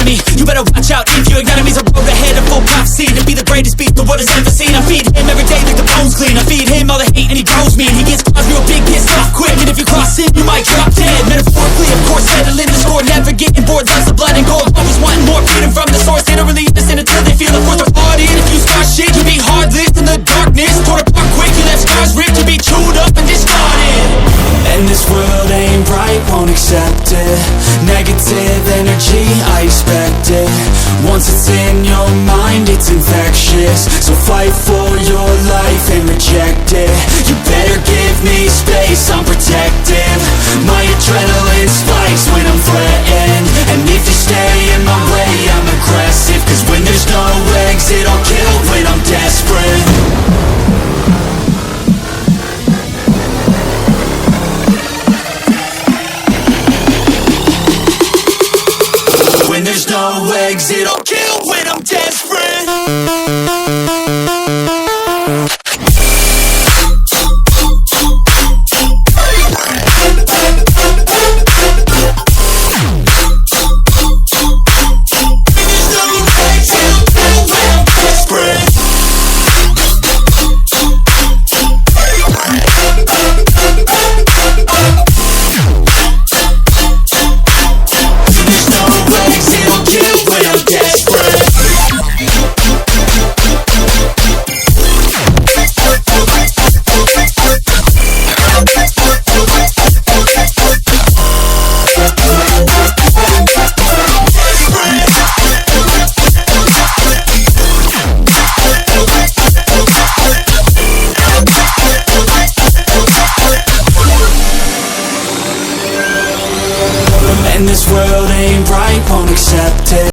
enemy. You better watch out if your enemy's a road ahead of full prophecy to be the greatest beast the world has ever seen. I feed him every day like the bones clean. I feed him all the hate and he grows me, and he gets caused real big, pissed off quick. And if you cross him, you might drop dead. Metaphorically, of course, settling the score, never getting bored. Loves the blood and gold, always wanting more, freedom from the source. They don't really listen until they feel the force of hard in. If you start shit, you be heartless in the darkness. Torn apart quick, you left scars ripped, you be chewed up and discarded. And this world ain't right, won't accept it. Negative energy, I expect it. Once it's in your mind, it's infectious. So fight for your life and reject it. You better give me space, I'm protective. My adrenaline spikes when I'm threatened. And if you stay in my way, I'm aggressive. Cause when there's no exit, I'll kill when I'm desperate. When there's no exit, I'll kill when I'm desperate. And this world ain't right, won't accept it.